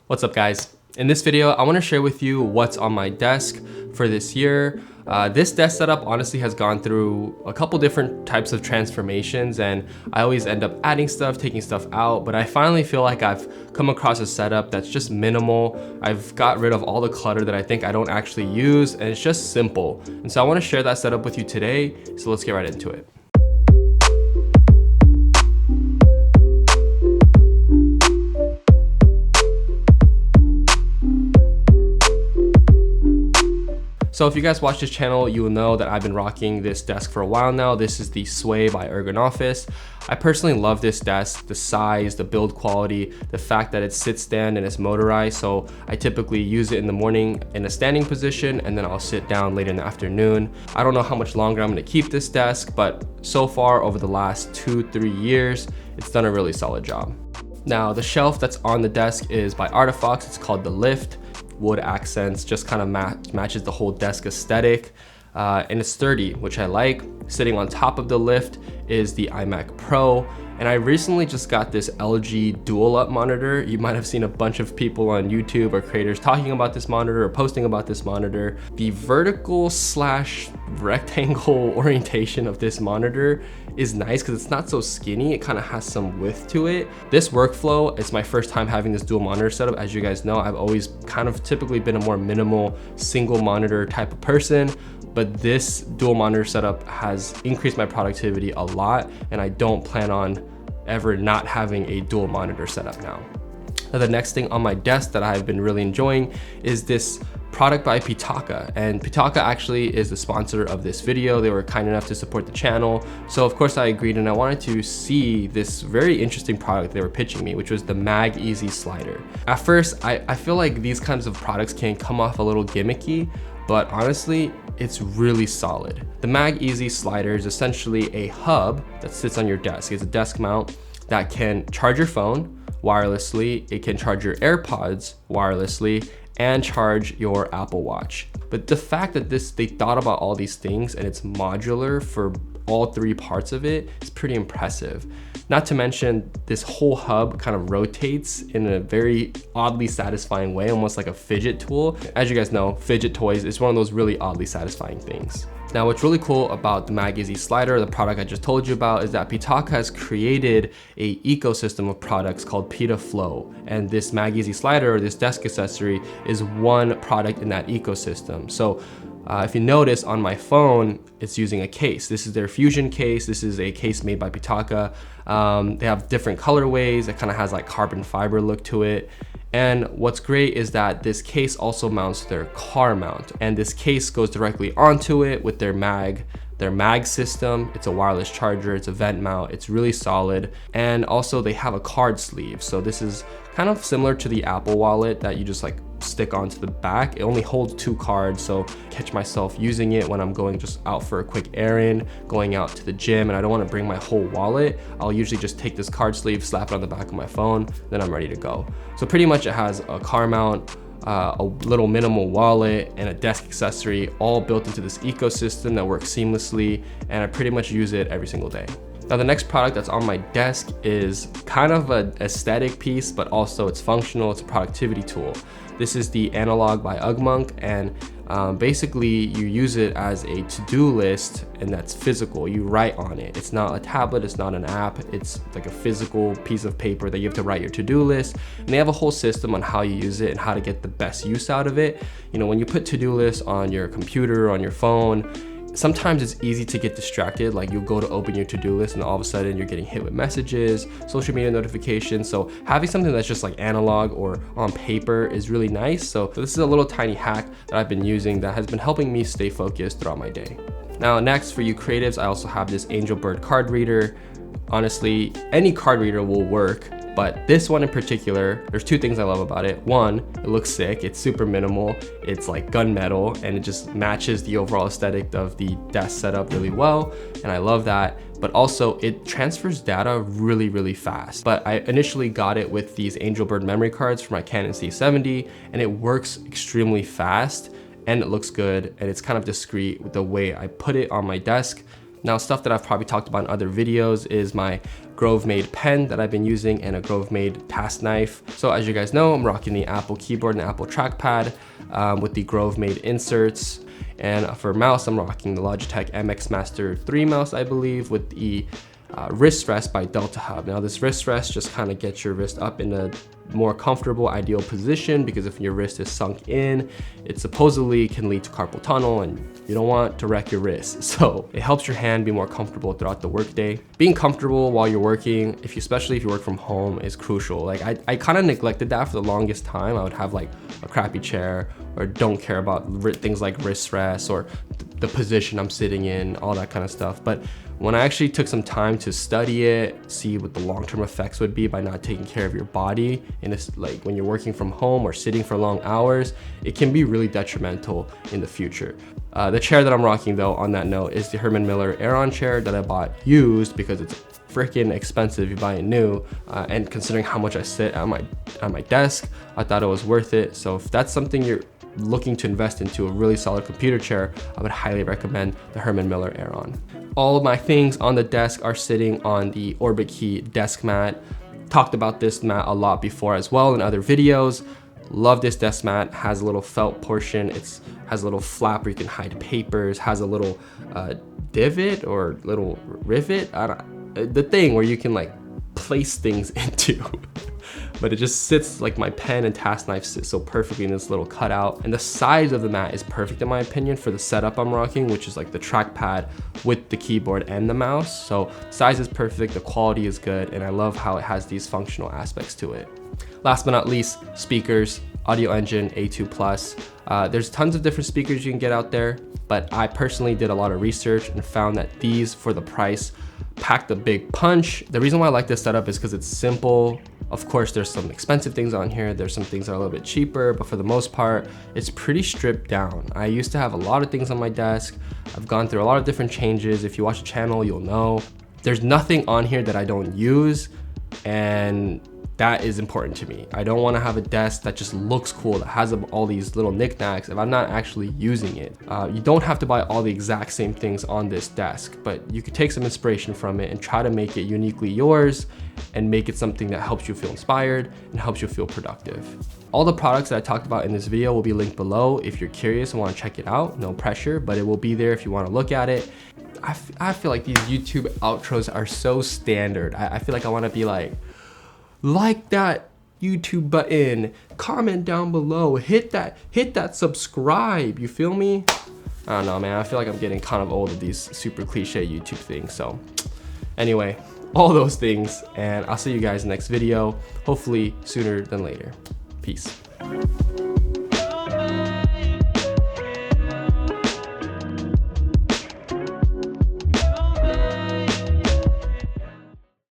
What's up guys? In this video, I want to share with you what's on my desk for this year. This desk setup honestly has gone through a couple different types of transformations, and I always end up adding stuff, taking stuff out, but I finally feel like I've come across a setup that's just minimal. I've got rid of all the clutter that I think I don't actually use, and it's just simple. And so I want to share that setup with you today, so let's get right into it. So if you guys watch this channel, you will know that I've been rocking this desk for a while now. This is the Sway by Ugmonk. I personally love this desk, the size, the build quality, the fact that it's sit stand and it's motorized. So I typically use it in the morning in a standing position, and then I'll sit down later in the afternoon. I don't know how much longer I'm gonna keep this desk, but so far over the last 2-3 years, it's done a really solid job. Now the shelf that's on the desk is by Artifox. It's called the Lift. Wood accents, just kind of matches the whole desk aesthetic, and it's sturdy, which I like. Sitting on top of the Lift is the iMac Pro, and I recently just got this LG dual up monitor. You might have seen a bunch of people on YouTube or creators talking about this monitor or posting about this monitor. The vertical / rectangle orientation of this monitor is nice because it's not so skinny. It kind of has some width to it. This workflow, it's my first time having this dual monitor setup. As you guys know, I've always kind of typically been a more minimal single monitor type of person, but this dual monitor setup has increased my productivity a lot, and I don't plan on ever not having a dual monitor setup now. Now, the next thing on my desk that I've been really enjoying is this product by PITAKA, and PITAKA actually is the sponsor of this video. They were kind enough to support the channel, so of course I agreed, and I wanted to see this very interesting product they were pitching me, which was the Mag Easy slider. At first, I feel like these kinds of products can come off a little gimmicky, but honestly, it's really solid. The Mag Easy slider is essentially a hub that sits on your desk. It's a desk mount that can charge your phone wirelessly, it can charge your AirPods wirelessly, and charge your Apple Watch. But the fact that they thought about all these things and it's modular for all three parts of it is pretty impressive. Not to mention, this whole hub kind of rotates in a very oddly satisfying way, almost like a fidget tool. As you guys know, fidget toys is one of those really oddly satisfying things. Now, what's really cool about the Mag Easy slider, the product I just told you about, is that PITAKA has created an ecosystem of products called PITAFlow. And this Mag Easy slider, or this desk accessory, is one product in that ecosystem. So if you notice on my phone, it's using a case. This is their Fusion case. This is a case made by PITAKA. They have different colorways. It kind of has like carbon fiber look to it. And what's great is that this case also mounts their car mount, and this case goes directly onto it with their mag system. It's a wireless charger, it's a vent mount, it's really solid. And also they have a card sleeve. So this is kind of similar to the Apple Wallet that you just like stick onto the back. It only holds 2 cards, so catch myself using it when I'm going just out for a quick errand, going out to the gym, and I don't want to bring my whole wallet. I'll usually just take this card sleeve, slap it on the back of my phone, then I'm ready to go. So pretty much it has a car mount, a little minimal wallet, and a desk accessory, all built into this ecosystem that works seamlessly, and I pretty much use it every single day. Now, the next product that's on my desk is kind of an aesthetic piece, but also it's functional. It's a productivity tool. This is the Analog by Ugmonk, and basically you use it as a to-do list, and that's physical. You write on it. It's not a tablet, it's not an app, it's like a physical piece of paper that you have to write your to-do list. And they have a whole system on how you use it and how to get the best use out of it. You know, when you put to-do lists on your computer, on your phone, sometimes it's easy to get distracted. Like you'll go to open your to-do list and all of a sudden you're getting hit with messages, social media notifications. So having something that's just like analog or on paper is really nice. So this is a little tiny hack that I've been using that has been helping me stay focused throughout my day. Now, next for you creatives, I also have this Angelbird card reader. Honestly, any card reader will work, but this one in particular, there's 2 things I love about it. One, it looks sick, it's super minimal, it's like gunmetal, and it just matches the overall aesthetic of the desk setup really well, and I love that. But also it transfers data really, really fast. But I initially got it with these Angelbird memory cards for my Canon C70, and it works extremely fast, and it looks good, and it's kind of discreet with the way I put it on my desk. Now, stuff that I've probably talked about in other videos is my Grove Made pen that I've been using and a Grove Made task knife. So as you guys know, I'm rocking the Apple keyboard and Apple trackpad with the Grove Made inserts. And for mouse, I'm rocking the Logitech MX Master 3 mouse, I believe, with the wrist rest by Delta Hub. Now this wrist rest just kind of gets your wrist up in a more comfortable, ideal position, because if your wrist is sunk in, it supposedly can lead to carpal tunnel and you don't want to wreck your wrist. So it helps your hand be more comfortable throughout the workday. Being comfortable while you're working, especially if you work from home, is crucial. Like I kind of neglected that for the longest time. I would have like a crappy chair, or don't care about things like wrist rest or the position I'm sitting in, all that kind of stuff. But when I actually took some time to study it, see what the long-term effects would be by not taking care of your body, and it's like when you're working from home or sitting for long hours, it can be really detrimental in the future. The chair that I'm rocking though, on that note, is the Herman Miller Aeron chair that I bought used because it's freaking expensive if you buy it new, and considering how much I sit at my desk, I thought it was worth it. So if that's something you're looking to invest into, a really solid computer chair, I would highly recommend the Herman Miller Aeron. All of my things on the desk are sitting on the Orbit Key desk mat. Talked about this mat a lot before as well in other videos. Love this desk mat. Has a little felt portion. It has a little flap where you can hide papers. Has a little divot or little rivet. The thing where you can like place things into. But it just sits like my pen and task knife sit so perfectly in this little cutout. And the size of the mat is perfect in my opinion for the setup I'm rocking, which is like the trackpad with the keyboard and the mouse. So size is perfect, the quality is good, and I love how it has these functional aspects to it. Last but not least, speakers, Audio Engine A2+. There's tons of different speakers you can get out there, but I personally did a lot of research and found that these, for the price, packed a big punch. The reason why I like this setup is because it's simple. Of course, there's some expensive things on here. There's some things that are a little bit cheaper, but for the most part, it's pretty stripped down. I used to have a lot of things on my desk. I've gone through a lot of different changes. If you watch the channel, you'll know. There's nothing on here that I don't use, and that is important to me. I don't want to have a desk that just looks cool, that has all these little knickknacks if I'm not actually using it. You don't have to buy all the exact same things on this desk, but you could take some inspiration from it and try to make it uniquely yours and make it something that helps you feel inspired and helps you feel productive. All the products that I talked about in this video will be linked below if you're curious and want to check it out. No pressure, but it will be there if you want to look at it. I feel like these YouTube outros are so standard. I feel like I want to be like that YouTube button, comment down below, hit that subscribe, you feel me? I don't know, man, I feel like I'm getting kind of old of these super cliche YouTube things. So anyway, all those things, and I'll see you guys next video, hopefully sooner than later. Peace.